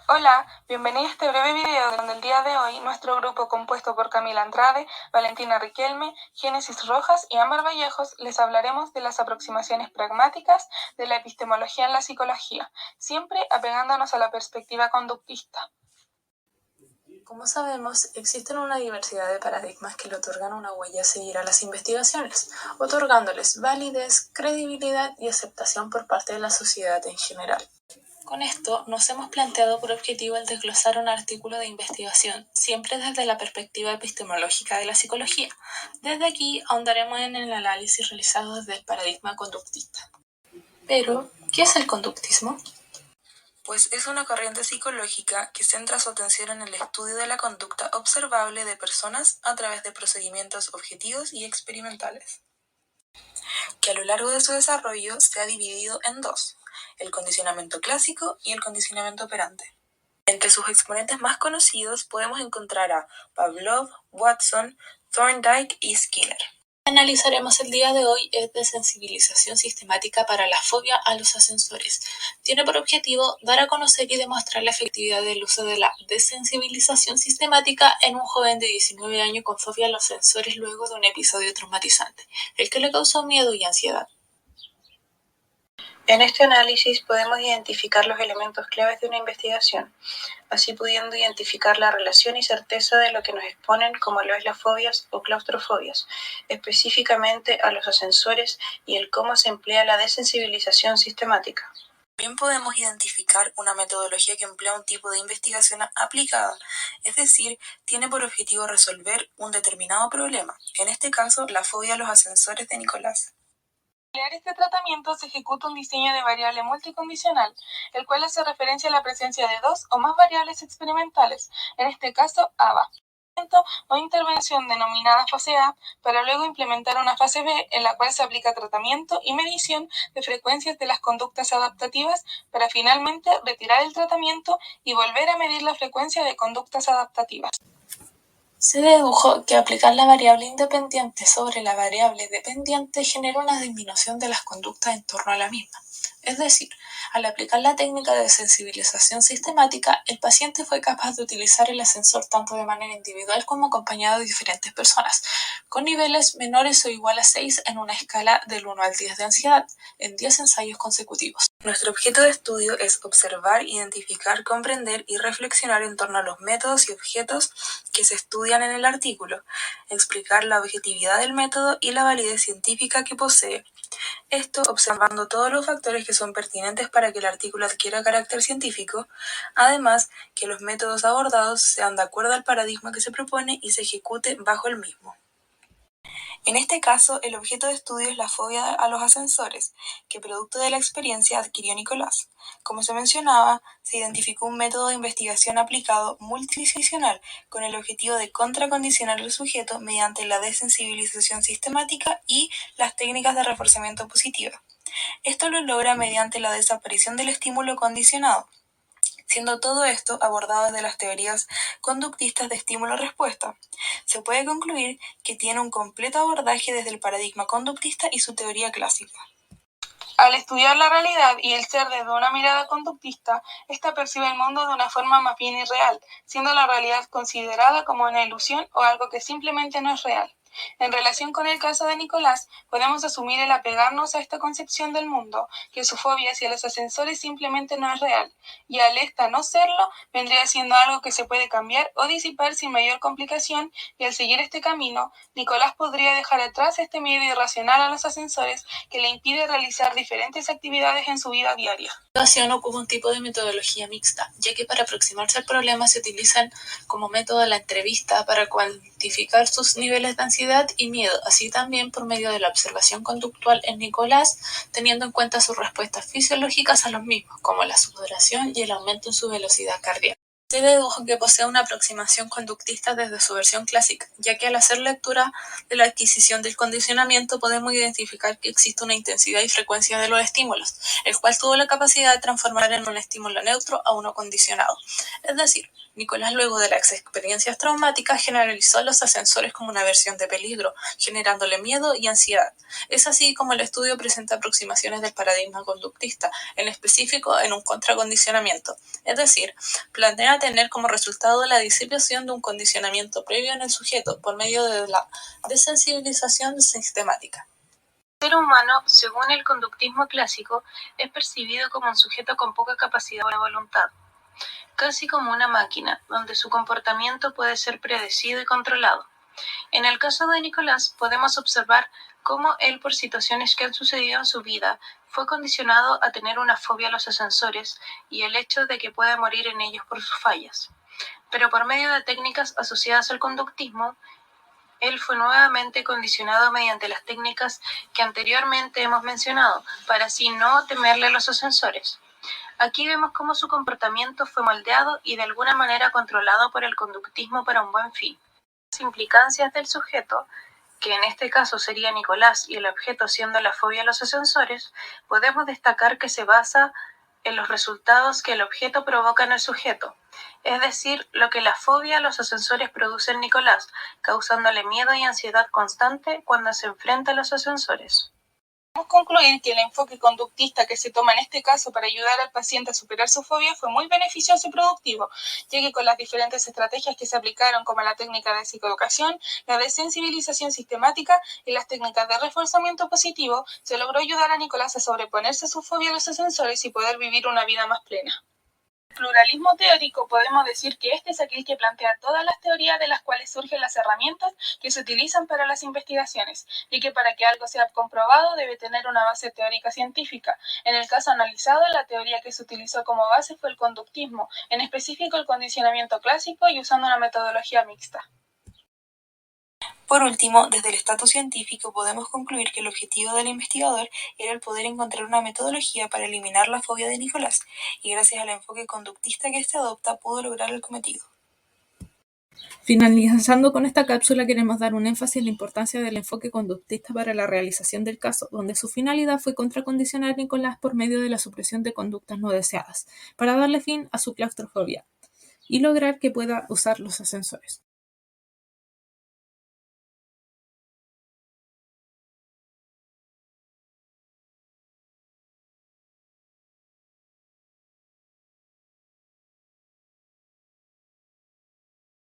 Hola, bienvenido a este breve video donde el día de hoy nuestro grupo compuesto por Camila Andrade, Valentina Riquelme, Génesis Rojas y Ámbar Vallejos les hablaremos de las aproximaciones pragmáticas de la epistemología en la psicología, siempre apegándonos a la perspectiva conductista. Como sabemos, existen una diversidad de paradigmas que le otorgan una huella a seguir a las investigaciones, otorgándoles validez, credibilidad y aceptación por parte de la sociedad en general. Con esto, nos hemos planteado por objetivo el desglosar un artículo de investigación, siempre desde la perspectiva epistemológica de la psicología. Desde aquí, ahondaremos en el análisis realizado desde el paradigma conductista. Pero, ¿qué es el conductismo? Pues es una corriente psicológica que centra su atención en el estudio de la conducta observable de personas a través de procedimientos objetivos y experimentales, que a lo largo de su desarrollo se ha dividido en dos: el condicionamiento clásico y el condicionamiento operante. Entre sus exponentes más conocidos podemos encontrar a Pavlov, Watson, Thorndike y Skinner. Lo que analizaremos el día de hoy es desensibilización sistemática para la fobia a los ascensores. Tiene por objetivo dar a conocer y demostrar la efectividad del uso de la desensibilización sistemática en un joven de 19 años con fobia a los ascensores luego de un episodio traumatizante, el que le causó miedo y ansiedad. En este análisis podemos identificar los elementos claves de una investigación, así pudiendo identificar la relación y certeza de lo que nos exponen, como lo es las fobias o claustrofobias, específicamente a los ascensores, y el cómo se emplea la desensibilización sistemática. También podemos identificar una metodología que emplea un tipo de investigación aplicada, es decir, tiene por objetivo resolver un determinado problema, en este caso la fobia a los ascensores de Nicolás. Para emplear este tratamiento se ejecuta un diseño de variable multicondicional, el cual hace referencia a la presencia de dos o más variables experimentales, en este caso ABA, o intervención denominada fase A, para luego implementar una fase B en la cual se aplica tratamiento y medición de frecuencias de las conductas adaptativas para finalmente retirar el tratamiento y volver a medir la frecuencia de conductas adaptativas. Se dedujo que aplicar la variable independiente sobre la variable dependiente genera una disminución de las conductas en torno a la misma. Es decir, al aplicar la técnica de sensibilización sistemática, el paciente fue capaz de utilizar el ascensor tanto de manera individual como acompañado de diferentes personas, con niveles menores o igual a 6 en una escala del 1 al 10 de ansiedad, en 10 ensayos consecutivos. Nuestro objeto de estudio es observar, identificar, comprender y reflexionar en torno a los métodos y objetos que se estudian en el artículo, explicar la objetividad del método y la validez científica que posee. Esto observando todos los factores que son pertinentes para que el artículo adquiera carácter científico, además que los métodos abordados sean de acuerdo al paradigma que se propone y se ejecute bajo el mismo. En este caso, el objeto de estudio es la fobia a los ascensores, que producto de la experiencia adquirió Nicolás. Como se mencionaba, se identificó un método de investigación aplicado multidisciplinar con el objetivo de contracondicionar al sujeto mediante la desensibilización sistemática y las técnicas de reforzamiento positivo. Esto lo logra mediante la desaparición del estímulo condicionado, siendo todo esto abordado desde las teorías conductistas de estímulo-respuesta. Se puede concluir que tiene un completo abordaje desde el paradigma conductista y su teoría clásica. Al estudiar la realidad y el ser desde una mirada conductista, ésta percibe el mundo de una forma más bien irreal, siendo la realidad considerada como una ilusión o algo que simplemente no es real. En relación con el caso de Nicolás, podemos asumir el apegarnos a esta concepción del mundo, que su fobia hacia los ascensores simplemente no es real, y al esta no serlo, vendría siendo algo que se puede cambiar o disipar sin mayor complicación, y al seguir este camino, Nicolás podría dejar atrás este miedo irracional a los ascensores que le impide realizar diferentes actividades en su vida diaria. La evaluación ocupa un tipo de metodología mixta, ya que para aproximarse al problema se utilizan como método la entrevista para cuantificar sus niveles de ansiedad y miedo, así también por medio de la observación conductual en Nicolás, teniendo en cuenta sus respuestas fisiológicas a los mismos, como la sudoración y el aumento en su velocidad cardíaca. Se dedujo que posee una aproximación conductista desde su versión clásica, ya que al hacer lectura de la adquisición del condicionamiento podemos identificar que existe una intensidad y frecuencia de los estímulos, el cual tuvo la capacidad de transformar en un estímulo neutro a uno condicionado. Es decir, Nicolás, luego de las experiencias traumáticas, generalizó los ascensores como una versión de peligro, generándole miedo y ansiedad. Es así como el estudio presenta aproximaciones del paradigma conductista, en específico en un contracondicionamiento, es decir, plantea tener como resultado la disipación de un condicionamiento previo en el sujeto por medio de la desensibilización sistemática. El ser humano, según el conductismo clásico, es percibido como un sujeto con poca capacidad de voluntad, casi como una máquina, donde su comportamiento puede ser predecido y controlado. En el caso de Nicolás, podemos observar cómo él, por situaciones que han sucedido en su vida, fue condicionado a tener una fobia a los ascensores y el hecho de que puede morir en ellos por sus fallas. Pero por medio de técnicas asociadas al conductismo, él fue nuevamente condicionado mediante las técnicas que anteriormente hemos mencionado, para así no temerle a los ascensores. Aquí vemos cómo su comportamiento fue moldeado y de alguna manera controlado por el conductismo para un buen fin. Las implicancias del sujeto, que en este caso sería Nicolás y el objeto siendo la fobia a los ascensores, podemos destacar que se basa en los resultados que el objeto provoca en el sujeto, es decir, lo que la fobia a los ascensores produce en Nicolás, causándole miedo y ansiedad constante cuando se enfrenta a los ascensores. Podemos concluir que el enfoque conductista que se toma en este caso para ayudar al paciente a superar su fobia fue muy beneficioso y productivo, ya que con las diferentes estrategias que se aplicaron, como la técnica de psicoeducación, la desensibilización sistemática y las técnicas de reforzamiento positivo, se logró ayudar a Nicolás a sobreponerse a su fobia a los ascensores y poder vivir una vida más plena. Pluralismo teórico, podemos decir que este es aquel que plantea todas las teorías de las cuales surgen las herramientas que se utilizan para las investigaciones, y que para que algo sea comprobado debe tener una base teórica científica. En el caso analizado, la teoría que se utilizó como base fue el conductismo, en específico el condicionamiento clásico y usando una metodología mixta. Por último, desde el estatus científico podemos concluir que el objetivo del investigador era el poder encontrar una metodología para eliminar la fobia de Nicolás, y gracias al enfoque conductista que éste adopta pudo lograr el cometido. Finalizando con esta cápsula, queremos dar un énfasis en la importancia del enfoque conductista para la realización del caso, donde su finalidad fue contracondicionar a Nicolás por medio de la supresión de conductas no deseadas, para darle fin a su claustrofobia y lograr que pueda usar los ascensores.